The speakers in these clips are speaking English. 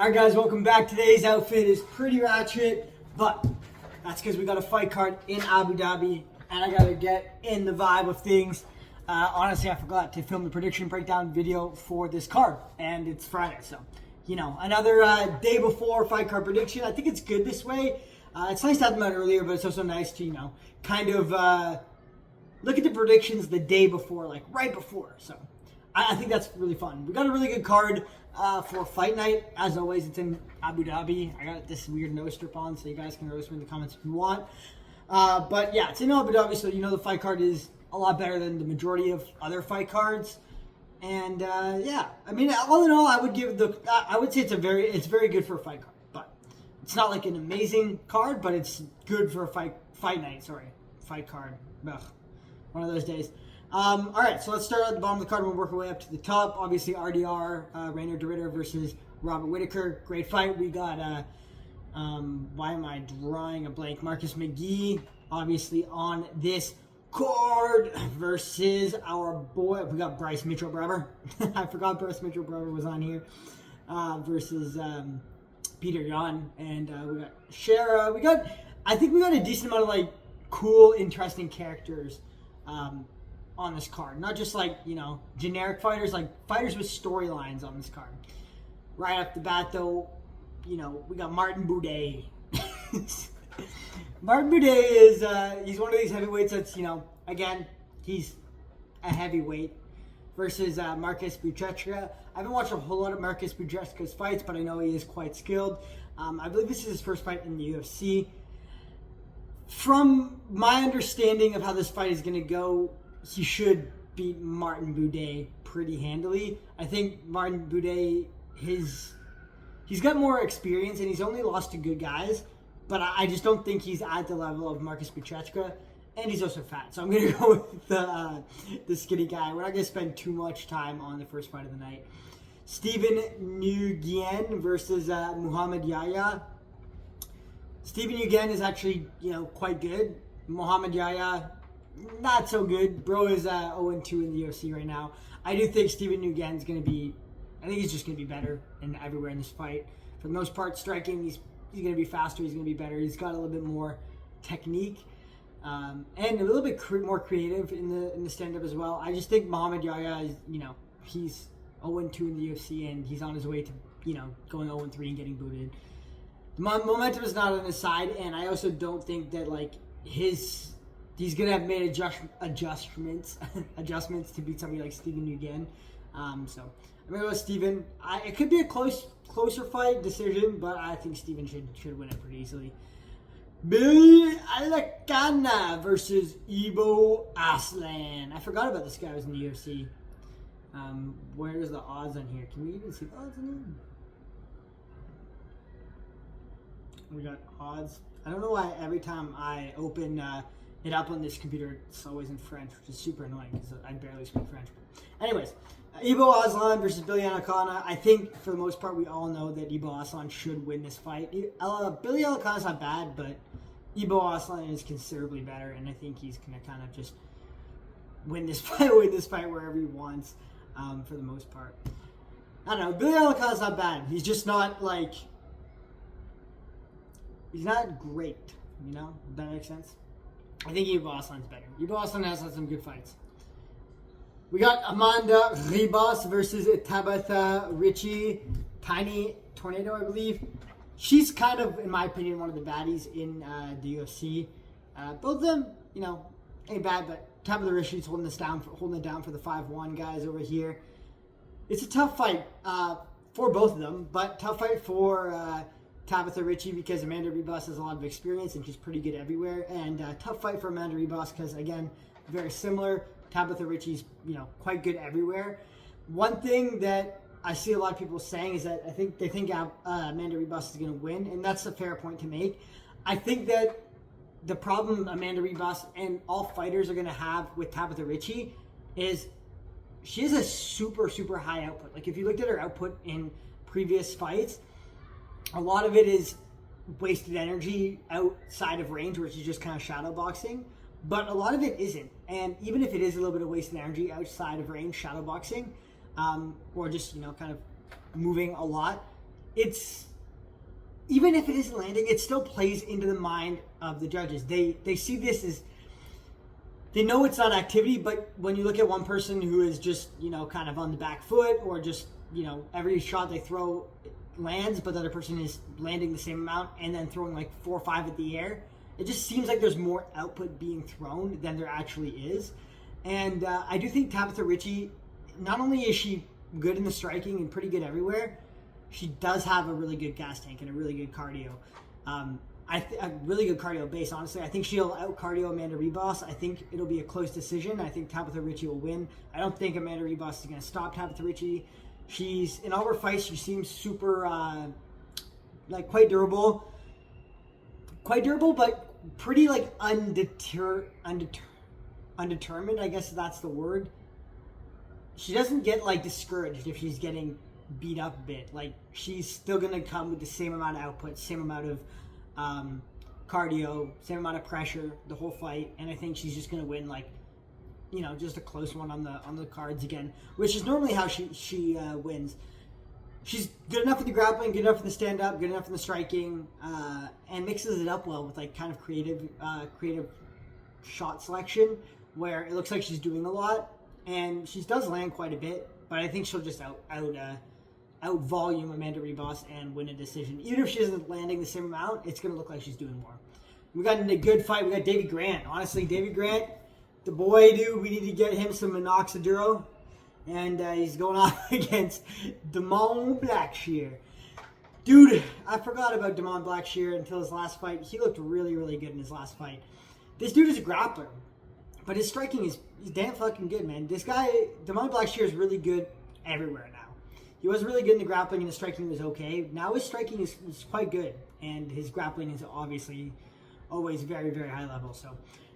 Alright guys, welcome back. Today's outfit is pretty ratchet, but that's because we got a fight card in Abu Dhabi and I gotta get in the vibe of things. Honestly, I forgot to film the prediction breakdown video for this card, and it's Friday, so, you know, another day before fight card prediction. I think it's good this way. It's nice to have them out earlier, but it's also nice to, you know, kind of look at the predictions the day before, like right before, so I think that's really fun. We got a really good card for fight night. As always, it's in Abu Dhabi. I got this weird nose strip on, so you guys can roast me in the comments if you want. But yeah, it's in Abu Dhabi, so you know the fight card is a lot better than the majority of other fight cards. And yeah, I mean, all in all, I would say it's very good for a fight card. But it's not like an amazing card, but it's good for a fight night. Sorry, fight card. Ugh, one of those days. All right, so let's start at the bottom of the card and we'll work our way up to the top. Obviously, RDR, Rainer DeRitter versus Robert Whittaker. Great fight. We got, why am I drawing a blank? Marcus Maghee, obviously, on this card versus our boy. We got Bryce Mitchell-Brewer. I forgot Bryce Mitchell-Brewer was on here. Versus Peter Yan. And we got Shara. I think we got a decent amount of, like, cool, interesting characters. On this card, not just like, you know, generic fighters, like fighters with storylines on this card. Right off the bat, though, you know, we got Martin Buday. Martin Buday is he's one of these heavyweights that's, you know, again, he's a heavyweight versus Marcus Buchecha. I haven't watched a whole lot of Marcus Buchecha's fights, but I know he is quite skilled. I believe this is his first fight in the UFC. From my understanding of how this fight is going to go, he should beat Martin Buday pretty handily. I think Martin Buday, he's got more experience and he's only lost to good guys, but I just don't think he's at the level of Marcus Buchecha, and he's also fat. So I'm going to go with the skinny guy. We're not going to spend too much time on the first fight of the night. Steven Nguyen versus Muhammad Yahya. Steven Nguyen is actually, you know, quite good. Muhammad Yahya, not so good. Bro is 0-2 in the UFC right now. I do think Steven Nguyen is going to be, I think he's just going to be better in everywhere in this fight. For the most part, striking, he's going to be faster, he's going to be better. He's got a little bit more technique and a little bit more creative in the stand-up as well. I just think Muhammad Yahya is, you know, he's 0-2 in the UFC and he's on his way to, you know, going 0-3 and getting booted. The momentum is not on his side, and I also don't think that, like, he's going to have made adjustments to beat somebody like Steven Nguyen. So I'm going to go with Steven. It could be a closer fight decision, but I think Steven should win it pretty easily. Billy Alakana versus Ibo Aslan. I forgot about this guy who was in the UFC. Where's the odds on here? Can we even see the odds on him? We got odds. I don't know why every time I open it up on this computer, it's always in French, which is super annoying because I barely speak French. Anyways, Ibo Aslan versus Billy Alakana. I think for the most part we all know that Ibo Aslan should win this fight. Billy Alakana's not bad, but Ibo Aslan is considerably better, and I think he's gonna kind of just win this fight wherever he wants. For the most part, I don't know. Billy Alakana's not bad. He's just not like. He's not great, you know? Does that make sense? I think Ibo Aslan's better. Ibo Aslan has had some good fights. We got Amanda Ribas versus Tabitha Ricci. Tiny Tornado, I believe. She's kind of, in my opinion, one of the baddies in the UFC. Both of them, you know, ain't bad, but Tabitha Ricci's holding it down for the 5-1 guys over here. It's a tough fight for both of them, but tough fight for Tabitha Ricci because Amanda Ribas has a lot of experience and she's pretty good everywhere. And tough fight for Amanda Ribas because, again, very similar. Tabitha Ricci's, you know, quite good everywhere. One thing that I see a lot of people saying is that they think Amanda Ribas is going to win, and that's a fair point to make. I think that the problem Amanda Ribas and all fighters are going to have with Tabitha Ricci is she has a super, super high output. Like, if you looked at her output in previous fights, a lot of it is wasted energy outside of range where she's just kind of shadow boxing, but a lot of it isn't. And even if it is a little bit of wasted energy outside of range, shadow boxing, or just, you know, kind of moving a lot, it's, even if it isn't landing, it still plays into the mind of the judges. They see this as, they know it's not activity, but when you look at one person who is just, kind of on the back foot, or just, every shot they throw lands, but the other person is landing the same amount and then throwing like 4 or 5 at the air, it just seems like there's more output being thrown than there actually is. And I do think Tabitha Ritchie, not only is she good in the striking and pretty good everywhere, she does have a really good gas tank and a really good cardio. A really good cardio base, honestly. I think she'll out-cardio Amanda Ribas. I think it'll be a close decision. I think Tabitha Ritchie will win. I don't think Amanda Ribas is going to stop Tabitha Ritchie. She's, in all her fights, she seems super, quite durable. Quite durable, but pretty, undetermined, I guess that's the word. She doesn't get, discouraged if she's getting beat up a bit. She's still going to come with the same amount of output, same amount of cardio, same amount of pressure the whole fight, and I think she's just going to win, just a close one on the cards again, which is normally how she wins. She's good enough in the grappling, good enough in the stand-up, good enough in the striking, and mixes it up well with kind of creative shot selection, where it looks like she's doing a lot, and she does land quite a bit, but I think she'll just out volume Amanda Ribas and win a decision. Even if she isn't landing the same amount, it's going to look like she's doing more. We got a good fight. We got Davy Grant. Honestly, Davy Grant, the boy, dude, we need to get him some minoxidil. And he's going off against Damon Blackshear. Dude, I forgot about Damon Blackshear until his last fight. He looked really, really good in his last fight. This dude is a grappler, but his striking is damn fucking good, man. This guy, Damon Blackshear, is really good everywhere now. He was really good in the grappling, and his striking was okay. Now his striking is quite good, and his grappling is obviously always very, very high level. So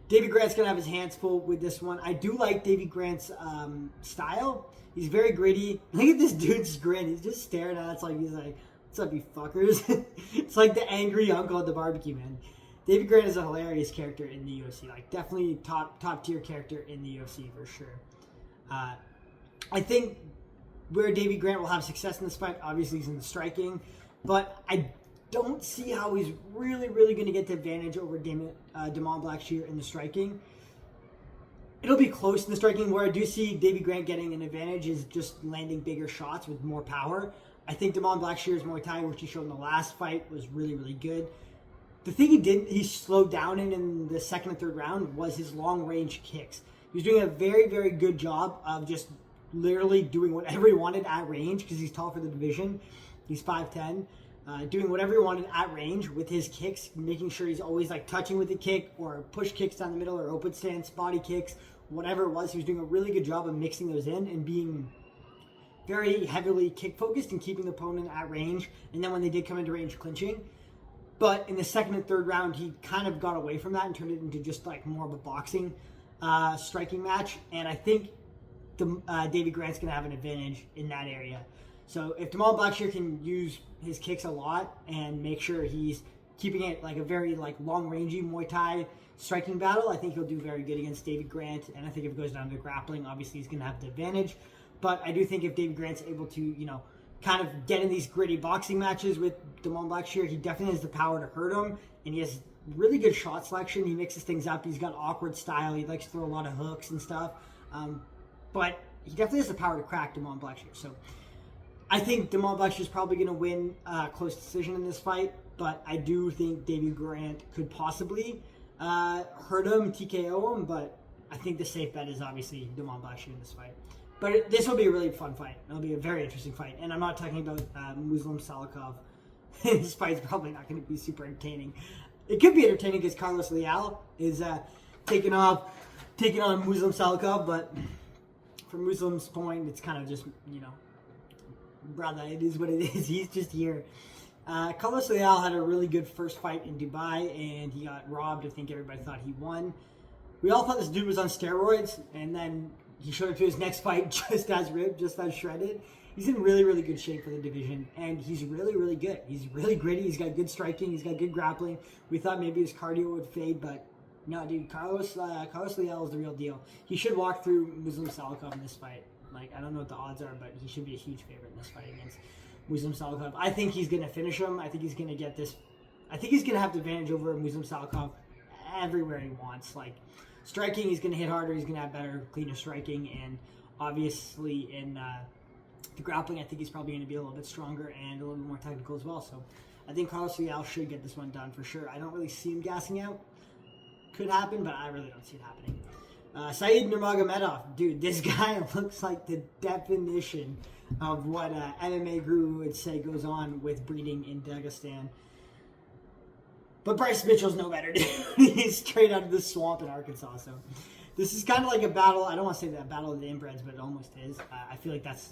Davy Grant's going to have his hands full with this one. I do like Davy Grant's style. He's very gritty. Look at this dude's grin. He's just staring at us like he's like, what's up, you fuckers? It's like the angry uncle at the barbecue, man. Davy Grant is a hilarious character in the UFC. Definitely top tier character in the UFC for sure. I think where Davy Grant will have success in this fight, obviously, he's in the striking. But I don't see how he's really, really going to get the advantage over Damon Blackshear in the striking. It'll be close in the striking. Where I do see Davy Grant getting an advantage is just landing bigger shots with more power. I think Damon Blackshear's Muay Thai, which he showed in the last fight, was really, really good. The thing he slowed down in the second and third round was his long-range kicks. He was doing a very, very good job of just literally doing whatever he wanted at range, because he's tall for the division. He's 5'10". Doing whatever he wanted at range with his kicks, making sure he's always touching with the kick, or push kicks down the middle, or open stance, body kicks, whatever it was. He was doing a really good job of mixing those in and being very heavily kick focused and keeping the opponent at range. And then when they did come into range, clinching. But in the second and third round, he kind of got away from that and turned it into just more of a boxing striking match. And I think Davy Grant's going to have an advantage in that area. So if Damon Blackshear can use his kicks a lot and make sure he's keeping it a very long-rangey Muay Thai striking battle, I think he'll do very good against Davy Grant. And I think if it goes down to grappling, obviously he's going to have the advantage. But I do think if Davy Grant's able to, kind of get in these gritty boxing matches with Damon Blackshear, he definitely has the power to hurt him. And he has really good shot selection. He mixes things up. He's got awkward style. He likes to throw a lot of hooks and stuff. But he definitely has the power to crack Damon Blackshear. So I think Damon Blackshear is probably going to win a close decision in this fight, but I do think Davy Grant could possibly hurt him, TKO him, but I think the safe bet is obviously Damon Blackshear in this fight. But this will be a really fun fight. It'll be a very interesting fight, and I'm not talking about Muslim Salikov. This fight's probably not going to be super entertaining. It could be entertaining because Carlos Leal is taking on Muslim Salikov, but from Muslim's point, it's kind of just, brother, it is what it is. He's just here. Carlos Leal had a really good first fight in Dubai, and he got robbed. I think everybody thought he won. We all thought this dude was on steroids, and then he showed up to his next fight just as ripped, just as shredded. He's in really, really good shape for the division, and he's really, really good. He's really gritty. He's got good striking. He's got good grappling. We thought maybe his cardio would fade, but no, dude. Carlos Leal is the real deal. He should walk through Muslim Salikov in this fight. I don't know what the odds are, but he should be a huge favorite in this fight against Muslim Salikov. I think he's going to finish him. I think he's going to get this. I think he's going to have the advantage over Muslim Salikov everywhere he wants. Like, striking, he's going to hit harder. He's going to have better, cleaner striking. And obviously in the grappling, I think he's probably going to be a little bit stronger and a little bit more technical as well. So I think Carlos Leal should get this one done for sure. I don't really see him gassing out. Could happen, but I really don't see it happening. Said Nurmagomedov, dude, this guy looks like the definition of what MMA guru would say goes on with breeding in Dagestan. But Bryce Mitchell's no better, dude. He's straight out of the swamp in Arkansas. So this is kind of like a battle. I don't want to say that battle of the inbreds, but it almost is. I feel like that's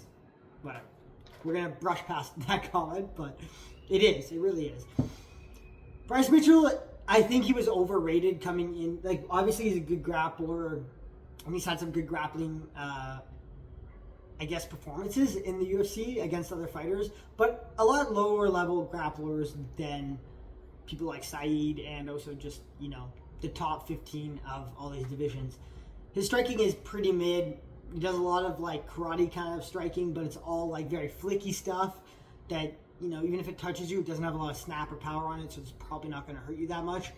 whatever. We're going to brush past that comment, but it is. It really is. Bryce Mitchell, I think he was overrated coming in. Like, obviously, he's a good grappler, and he's had some good grappling, I guess, performances in the UFC against other fighters, but a lot lower level grapplers than people like Said and also just, you know, the top 15 of all these divisions. His striking is pretty mid. He does a lot of, like, karate kind of striking, but it's all, like, very flicky stuff that, you know, even if it touches you, it doesn't have a lot of snap or power on it, so it's probably not going to hurt you that much.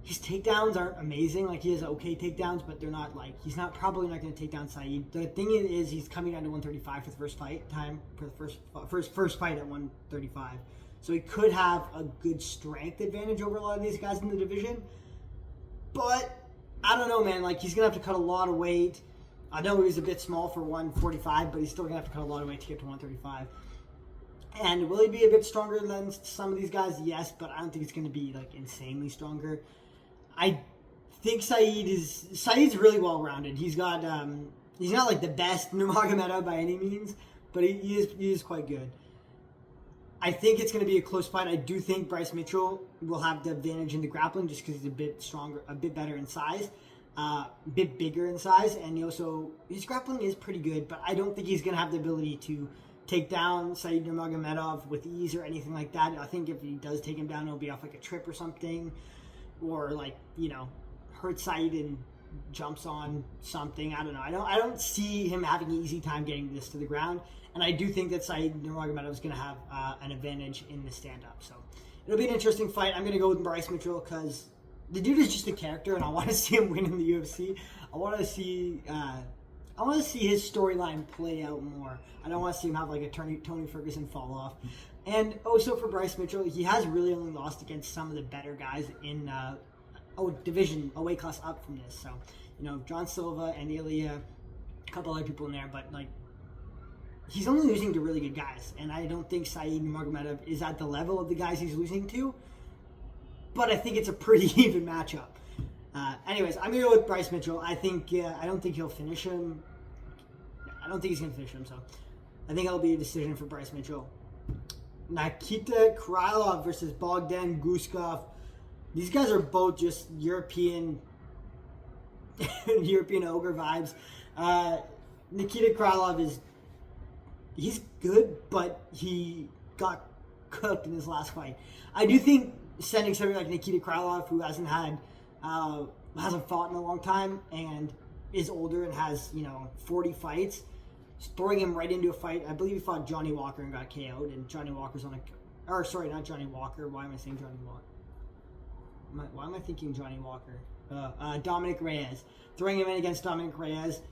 His takedowns aren't amazing. Like, he has okay takedowns, but they're not, like, he's not probably not going to take down Said. The thing is, he's coming down to 135 for the first fight time, for the first fight at 135. So he could have a good strength advantage over a lot of these guys in the division. But I don't know, man. Like, he's going to have to cut a lot of weight. I know he was a bit small for 145, but he's still going to have to cut a lot of weight to get to 135. And will he be a bit stronger than some of these guys? Yes, but I don't think it's going to be, like, insanely stronger. I think Said's really well-rounded. He's got, he's not, like, the best Nurmagomedov by any means, but he is quite good. I think it's going to be a close fight. I do think Bryce Mitchell will have the advantage in the grappling just because he's a bit stronger, a bit better in size, a bit bigger in size, and his grappling is pretty good, but I don't think he's going to have the ability to take down Said Nurmagomedov with ease or anything like that. I think if he does take him down, it'll be off like a trip or something, or like, you know, hurt Said and jumps on something. I don't know. I don't see him having an easy time getting this to the ground. And I do think that Said Nurmagomedov is going to have an advantage in the stand-up. So it'll be an interesting fight. I'm going to go with Bryce Mitchell because the dude is just a character, and I want to see him win in the UFC. I want to see his storyline play out more. I don't want to see him have like a Tony Ferguson fall off. And also for Bryce Mitchell, he has really only lost against some of the better guys in division, a weight class up from this. So, you know, John Silva and Ilya, a couple other people in there, but like, he's only losing to really good guys, and I don't think Said Nurmagomedov is at the level of the guys he's losing to, but I think it's a pretty even matchup. Anyways, I'm going to go with Bryce Mitchell. I don't think he'll finish him. I don't think he's going to finish him, so I think it'll be a decision for Bryce Mitchell. Nikita Krylov versus Bogdan Guskov. These guys are both just European ogre vibes. Nikita Krylov he's good, but he got cooked in his last fight. I do think sending somebody like Nikita Krylov, who hasn't fought in a long time and is older and has, 40 fights, throwing him right into a fight. I believe he fought Johnny Walker and got KO'd, and Johnny Walker's not Johnny Walker. Why am I saying Johnny Walker? Why am I thinking Johnny Walker? Dominic Reyes. Throwing him in against Dominic Reyes,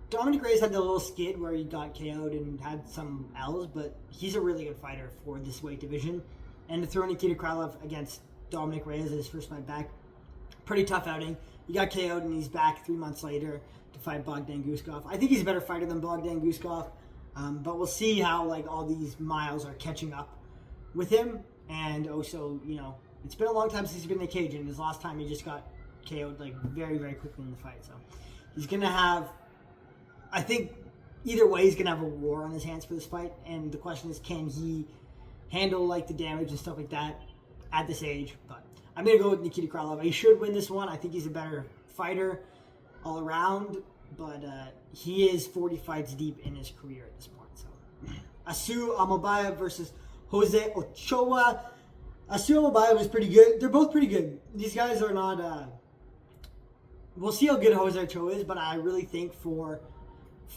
Dominic Reyes had the little skid where he got KO'd and had some L's, but he's a really good fighter for this weight division. And to throw Nikita Krylov against Dominic Reyes in his first fight back, pretty tough outing. He got KO'd and he's back 3 months later to fight Bogdan Guskov. I think he's a better fighter than Bogdan Guskov, but we'll see how all these miles are catching up with him. And also, it's been a long time since he's been in the cage, and his last time he just got KO'd very, very quickly in the fight. So he's going to have... I think either way, he's going to have a war on his hands for this fight. And the question is, can he handle the damage and stuff like that at this age? But I'm going to go with Nikita Krylov. He should win this one. I think he's a better fighter all around. But he is 40 fights deep in his career at this point. So Asu Amabaya versus Jose Ochoa. Asu Amabaya was pretty good. They're both pretty good. These guys are not... we'll see how good Jose Ochoa is, but I really think for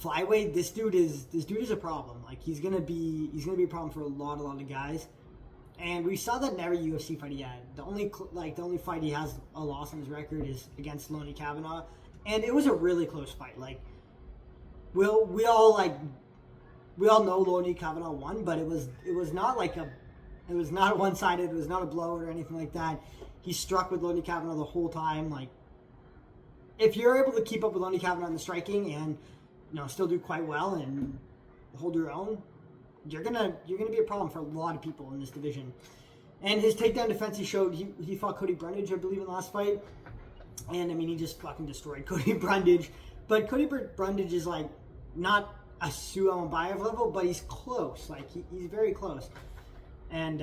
flyweight, this dude is a problem. Like he's gonna be a problem for a lot of guys. And we saw that in every UFC fight he had. The only fight he has a loss on his record is against Lonnie Kavanaugh, and it was a really close fight. Like we all know Lonnie Kavanaugh won, but it was not one-sided. It was not a blowout or anything like that. He struck with Lonnie Kavanaugh the whole time. Like if you're able to keep up with Lonnie Kavanaugh in the striking and still do quite well and hold your own, you're gonna be a problem for a lot of people in this division. And his takedown defense, he showed. He fought Cody Brundage, I believe, in the last fight, and I mean he just fucking destroyed Cody Brundage. But Cody Brundage is like not a Suleiman Bayev level, but he's close. Like he's very close. And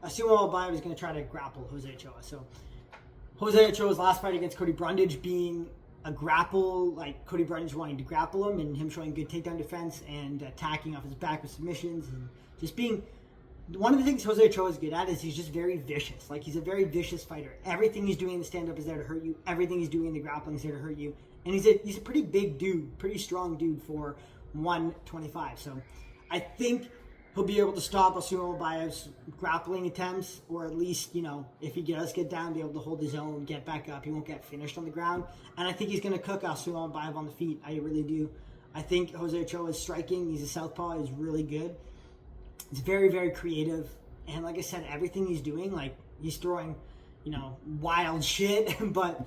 Suleiman Bayev is going to try to grapple Jose Ochoa. So Jose Ochoa's last fight against Cody Brundage being a grapple, like Cody Brundage wanting to grapple him and him showing good takedown defense and attacking off his back with submissions and just being. One of the things Jose Ochoa is good at is he's just very vicious. Like he's a very vicious fighter. Everything he's doing in the stand-up is there to hurt you. Everything he's doing in the grappling is there to hurt you. And he's a pretty big dude, pretty strong dude for 125. So I think he'll be able to stop Suleiman Bayev's grappling attempts, or at least, if he does get down, be able to hold his own, get back up. He won't get finished on the ground. And I think he's going to cook Suleiman Bayev on the feet. I really do. I think Jose Ochoa's striking, he's a southpaw, is really good. It's very, very creative. And like I said, everything he's doing, like he's throwing, wild shit, but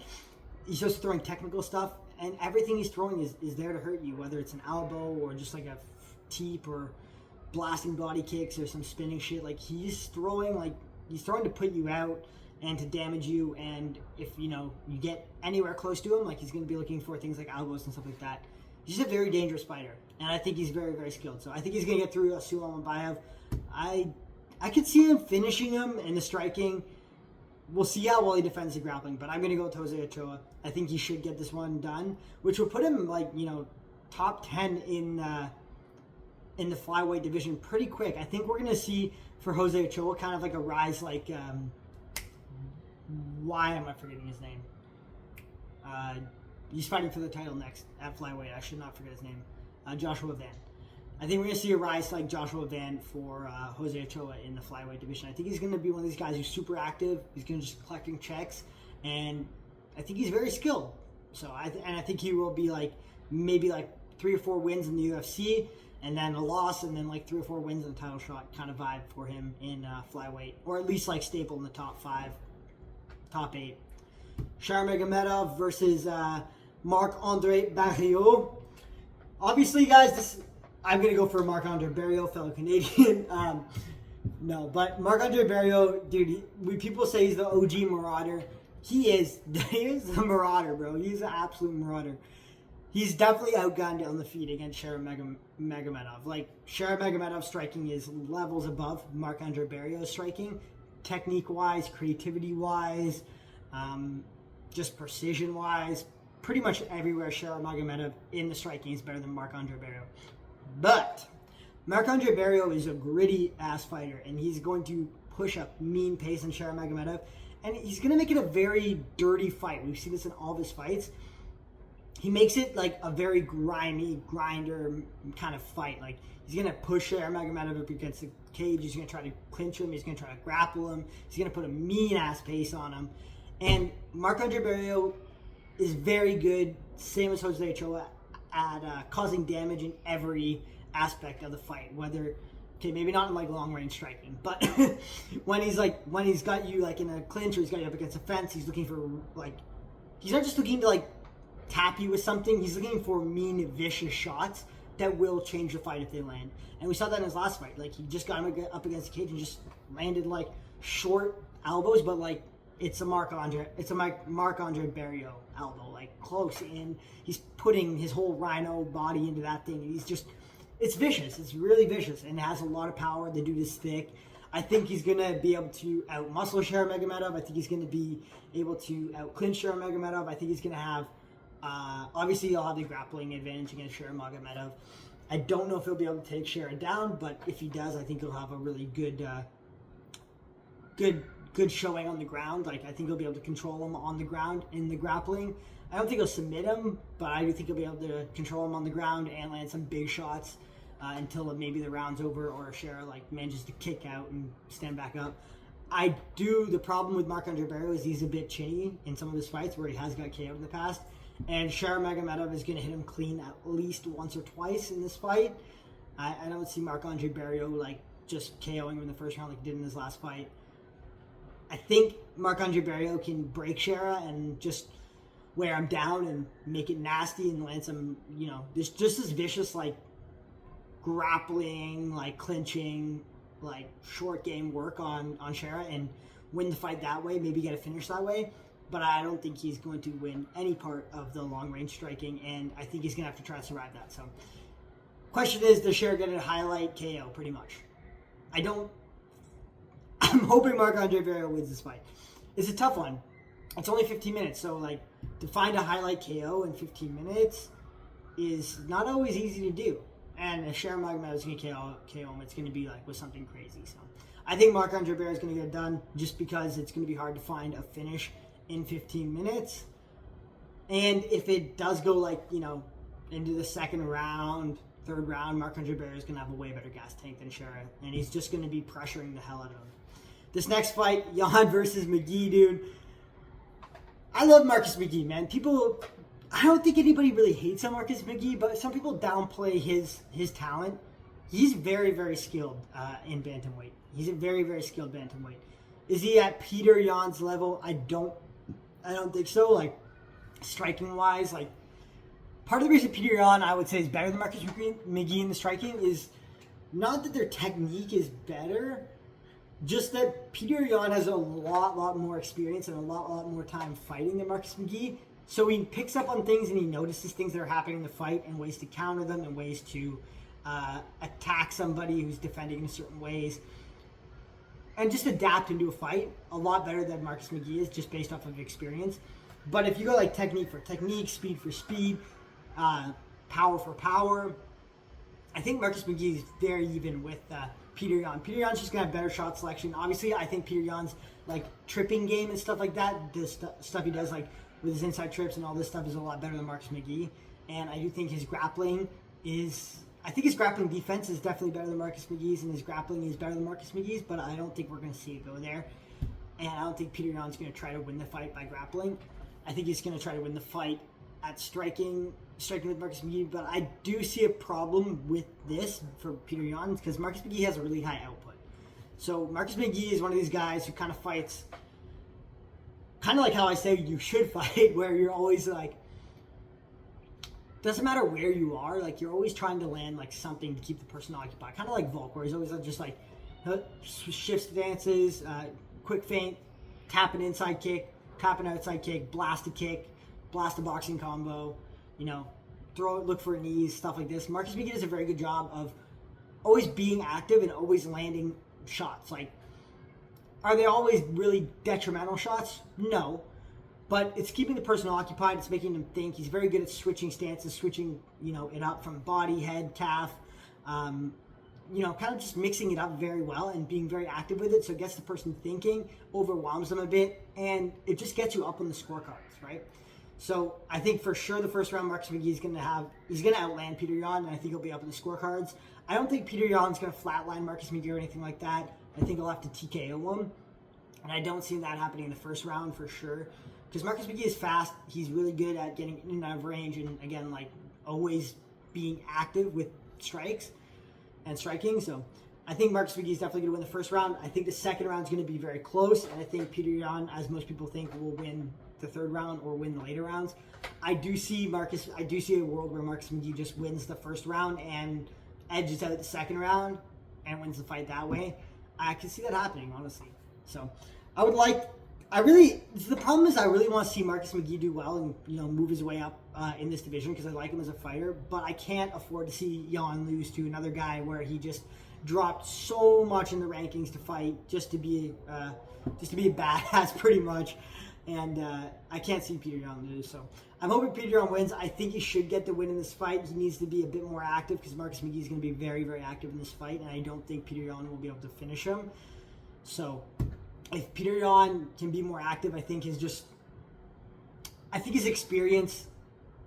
he's just throwing technical stuff. And everything he's throwing is there to hurt you, whether it's an elbow or just like a teep or blasting body kicks or some spinning shit. Like he's throwing to put you out and to damage you. And if you get anywhere close to him, like he's going to be looking for things like elbows and stuff like that. He's just a very dangerous fighter, and I think he's very, very skilled. So I think he's going to get through Suleiman Bayev. I could see him finishing him in the striking. We'll see how well he defends the grappling, but I'm going to go with Jose Ochoa. I think he should get this one done, which will put him top 10 in the flyweight division pretty quick. I think we're going to see for Jose Ochoa kind of like a rise like why am I forgetting his name? He's fighting for the title next at flyweight. I should not forget his name. Joshua Van. I think we're going to see a rise like Joshua Van for Jose Ochoa in the flyweight division. I think he's going to be one of these guys who's super active. He's going to just collecting checks, and I think he's very skilled. So I think he will be maybe 3 or 4 wins in the UFC, and then a loss, and then 3 or 4 wins in the title shot kind of vibe for him in flyweight, or at least staple in the top 5, top 8. Sharon Magomedov versus Marc-Andre Barriault. Obviously, guys, I'm going to go for Marc-Andre Barriault, fellow Canadian. No, but Marc-Andre Barriault, dude, people say he's the OG Marauder. He is the Marauder, bro. He's an absolute Marauder. He's definitely outgunned on the feet against Sharon Magomedov. Sharon Magomedov striking is levels above Marc-Andre Barriault's striking, technique-wise, creativity-wise, just precision-wise. Pretty much everywhere Sharon Magomedov in the striking is better than Marc-Andre Barriault. But Marc-Andre Barriault is a gritty-ass fighter, and he's going to push a mean pace on Sharon Magomedov, and he's going to make it a very dirty fight. We've seen this in all of his fights. He makes it a very grimy, grinder kind of fight. He's going to push Sharon Magomedov up against the cage. He's going to try to clinch him. He's going to try to grapple him. He's going to put a mean-ass pace on him. And Marc-Andre Barriault is very good, same as Jose Ochoa, at causing damage in every aspect of the fight. Whether, maybe not in long range striking, but when he's got you in a clinch or he's got you up against a fence, he's looking for he's not just looking to tap you with something. He's looking for mean, vicious shots that will change the fight if they land. And we saw that in his last fight. He just got him up against the cage and just landed short elbows, but it's a Marc-Andre Barriault elbow, close in. He's putting his whole rhino body into that thing. He's just, it's vicious. It's really vicious, and it has a lot of power. The dude is thick. I think he's going to be able to out-muscle Sharon Magomedov. I think he's going to be able to out-clinch Sharon Magomedov. I think he's going to have, obviously he'll have the grappling advantage against Sharon Magomedov. I don't know if he'll be able to take Sharon down, but if he does, I think he'll have a really good showing on the ground. I think he'll be able to control him on the ground in the grappling. I don't think he'll submit him, but I do think he'll be able to control him on the ground and land some big shots until maybe the round's over or Shera like manages to kick out and stand back up. The problem with Marc-Andre Barriault is he's a bit chinny in some of his fights where he has got KO'd in the past. And Shera Magomedov is going to hit him clean at least once or twice in this fight. I don't see Marc-Andre Barriault like just KOing him in the first round like he did in his last fight. I think Marc-Andre Barriault can break Shera and just wear him down and make it nasty and land some, just this vicious like grappling, like clinching, like short game work on Shera and win the fight that way, maybe get a finish that way. But I don't think he's going to win any part of the long range striking, and I think he's going to have to try to survive that. So, question is, does Shera get a highlight KO? Pretty much. I'm hoping Marc-Andre Barriault wins this fight. It's a tough one. It's only 15 minutes, so like to find a highlight KO in 15 minutes is not always easy to do. And if Shera Magomedov is going to KO him, it's going to be like with something crazy. So I think Marc-Andre Barriault is going to get it done just because it's going to be hard to find a finish in 15 minutes. And if it does go like, into the second round, third round, Marc-Andre Barriault is going to have a way better gas tank than Shera. And he's just going to be pressuring the hell out of him. This next fight, Jan versus Maghee, dude. I love Marcus Maghee, man. I don't think anybody really hates on Marcus Maghee, but some people downplay his talent. He's very, very skilled in bantamweight. He's a very, very skilled bantamweight. Is he at Peter Yan's level? I don't think so. Like, striking wise, like, part of the reason Peter Yan, I would say, is better than Marcus Maghee in the striking is not that their technique is better, just that Peter Yan has a lot more experience and a lot more time fighting than Marcus Maghee. So he picks up on things and he notices things that are happening in the fight and ways to counter them and ways to attack somebody who's defending in certain ways. And just adapt into a fight a lot better than Marcus Maghee is, just based off of experience. But if you go like technique for technique, speed for speed, power for power, I think Marcus Maghee is very even with Peter Yan. Peter Yan's just going to have better shot selection. Obviously, I think Peter Yan's like tripping game and stuff like that, the stuff he does like with his inside trips and all this stuff is a lot better than Marcus Maghee. And I do think his grappling defense is definitely better than Marcus Maghee's, and his grappling is better than Marcus Maghee's, but I don't think we're going to see it go there. And I don't think Peter Yan's going to try to win the fight by grappling. I think he's going to try to win the fight at striking with Marcus Maghee, but I do see a problem with this for Peter Yan because Marcus Maghee has a really high output. So Marcus Maghee is one of these guys who kind of fights, kind of like how I say you should fight, where you're always like, doesn't matter where you are, like you're always trying to land like something to keep the person occupied. Kind of like Volk, where he's always just like shifts stances, quick feint, tap an inside kick, tap an outside kick, blast a boxing combo, look for knees, stuff like this. Marcus Maghee does a very good job of always being active and always landing shots. Like, are they always really detrimental shots? No. But it's keeping the person occupied. It's making them think. He's very good at switching stances, switching, it up from body, head, calf. Kind of just mixing it up very well and being very active with it. So it gets the person thinking, overwhelms them a bit, and it just gets you up on the scorecards, right? So I think for sure the first round Marcus Maghee he's going to outland Peter Yan, and I think he'll be up in the scorecards. I don't think Peter Yan's going to flatline Marcus Maghee or anything like that. I think he'll have to TKO him, and I don't see that happening in the first round for sure. Because Marcus Maghee is fast, he's really good at getting in and out of range, and again, like always being active with strikes and striking. So I think Marcus Maghee is definitely going to win the first round. I think the second round is going to be very close, and I think Peter Yan, as most people think, will win the third round or win the later rounds. I do see a world where Marcus Maghee just wins the first round and edges out the second round and wins the fight that way. I can see that happening, honestly. So the problem is I really want to see Marcus Maghee do well and move his way up in this division because I like him as a fighter, but I can't afford to see Yan lose to another guy where he just dropped so much in the rankings to fight just to be a badass pretty much, and I can't see Peter Yan lose. So I'm hoping Peter Yan wins. I think he should get the win in this fight. He needs to be a bit more active because Marcus Maghee is going to be very, very active in this fight, and I don't think Peter Yan will be able to finish him. So if Peter Yan can be more active, I think I think his experience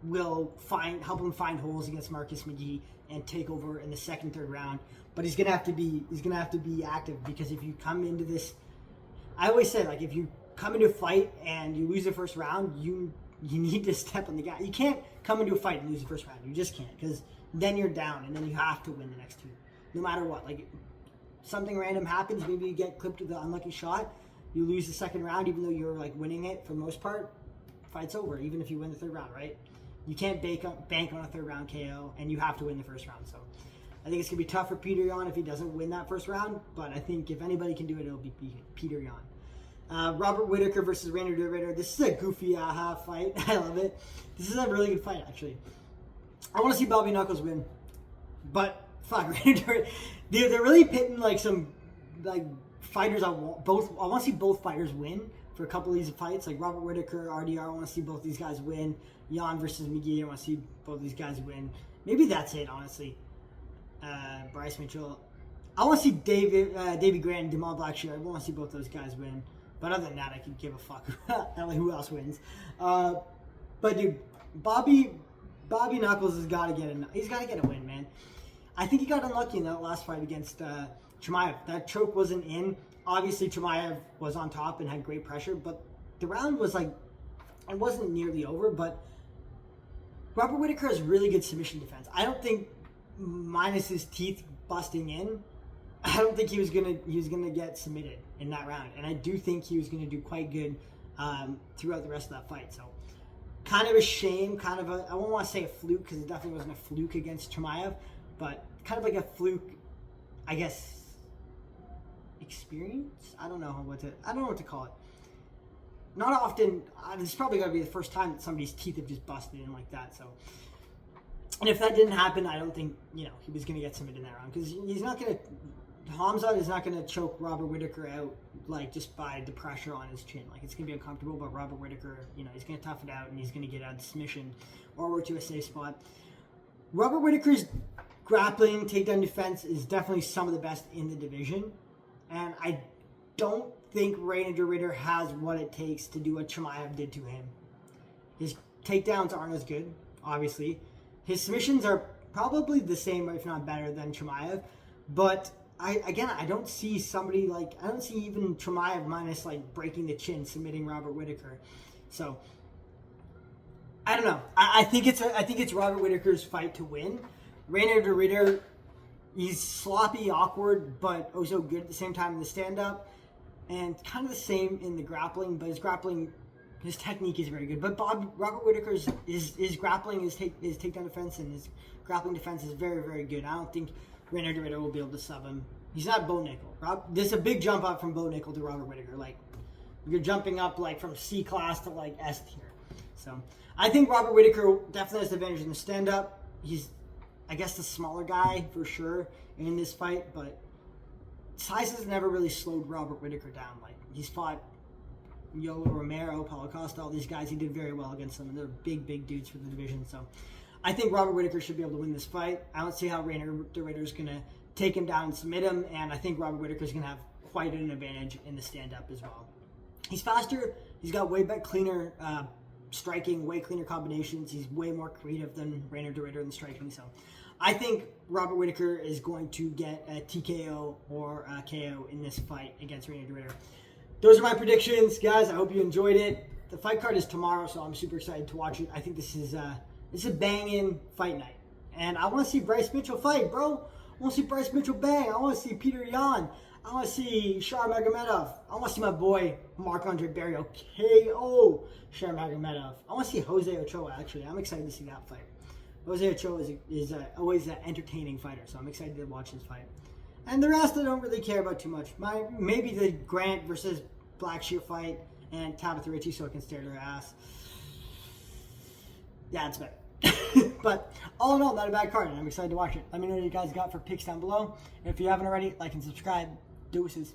will help him find holes against Marcus Maghee and take over in the second, third round. But he's gonna have to be active, because if you come into this, I always say, like, if you come into a fight and you lose the first round, you need to step on the gas. You can't come into a fight and lose the first round. You just can't, because then you're down, and then you have to win the next two, no matter what. Like, something random happens, maybe you get clipped with an unlucky shot, you lose the second round, even though you're like winning it for the most part, fight's over, even if you win the third round, right? You can't bank on a third round KO, and you have to win the first round. So I think it's going to be tough for Peter Yan if he doesn't win that first round, but I think if anybody can do it, it'll be Peter Yan. Robert Whittaker versus Rainer de Ridder. This is a goofy fight. I love it. This is a really good fight, actually. I want to see Bobby Knuckles win, but fuck, Rainer de Ridder. They're really pitting like some fighters I want to see both fighters win for a couple of these fights, like Robert Whittaker, RDR. I want to see both these guys win. Yan versus Maghee. I want to see both these guys win. Maybe that's it, honestly. Bryce Mitchell. I want to see Davey Grant and Jamal Blackshear. I want to see both those guys win. But other than that, I could give a fuck who else wins. But dude, Bobby Knuckles has got to get a win, man. I think he got unlucky in that last fight against Chimaev. That choke wasn't in. Obviously, Chimaev was on top and had great pressure, but the round was like, it wasn't nearly over. But Robert Whittaker has really good submission defense. I don't think, minus his teeth busting in, I don't think he was gonna get submitted in that round, and I do think he was gonna do quite good throughout the rest of that fight. So, kind of a shame, I won't want to say a fluke, because it definitely wasn't a fluke against Chimaev, but kind of like a fluke, I guess, experience. I don't know what to call it. Not often. This is probably gonna be the first time that somebody's teeth have just busted in like that. So. And if that didn't happen, I don't think, he was going to get submitted in that round, because Hamza is not going to choke Robert Whittaker out, like, just by the pressure on his chin. Like, it's going to be uncomfortable, but Robert Whittaker, he's going to tough it out, and he's going to get out of submission or work to a safe spot. Robert Whittaker's grappling, takedown defense is definitely some of the best in the division, and I don't think Rainer de Ridder has what it takes to do what Chimaev did to him. His takedowns aren't as good, obviously. His submissions are probably the same, if not better, than Chimaev. But I don't see even Chimaev minus like breaking the chin submitting Robert Whittaker. So I don't know. I think it's Robert Whittaker's fight to win. Rainer de Ridder, he's sloppy, awkward, but also good at the same time in the stand-up, and kind of the same in the grappling. But his technique is very good. But Robert Whittaker's grappling, his takedown defense, and his grappling defense is very, very good. I don't think Rainer de Ridder will be able to sub him. He's not Bo Nickel. There's a big jump up from Bo Nickel to Robert Whittaker. Like, you're jumping up like from C class to like S tier. So I think Robert Whittaker definitely has the advantage in the stand-up. He's, I guess, the smaller guy for sure in this fight, but size has never really slowed Robert Whittaker down. Like, he's fought Yoel Romero, Paulo Costa, all these guys, he did very well against them, and they're big dudes for the division. So I think Robert Whittaker should be able to win this fight. I don't see how Rainer de Ridder is going to take him down and submit him, and I think Robert Whittaker is going to have quite an advantage in the stand-up as well. He's faster, he's got way better, cleaner striking, way cleaner combinations, he's way more creative than Rainer de Ridder in the striking. So I think Robert Whittaker is going to get a TKO or a KO in this fight against Rainer de Ridder. Those are my predictions, guys. I hope you enjoyed it. The fight card is tomorrow, so I'm super excited to watch it. I think this is a banging fight night. And I want to see Bryce Mitchell fight, bro. I want to see Bryce Mitchell bang. I want to see Peter Yan. I want to see Shar Magomedov. I want to see my boy Marc-Andre Barrios KO Shar Magomedov. I want to see Jose Ochoa, actually. I'm excited to see that fight. Jose Ochoa is always an entertaining fighter, so I'm excited to watch this fight. And the rest I don't really care about too much. Maybe the Grant versus Blackshear fight and Tabitha Ritchie, so I can stare at her ass. Yeah, it's better. But all in all, not a bad card, and I'm excited to watch it. Let me know what you guys got for picks down below. And if you haven't already, like and subscribe. Deuces.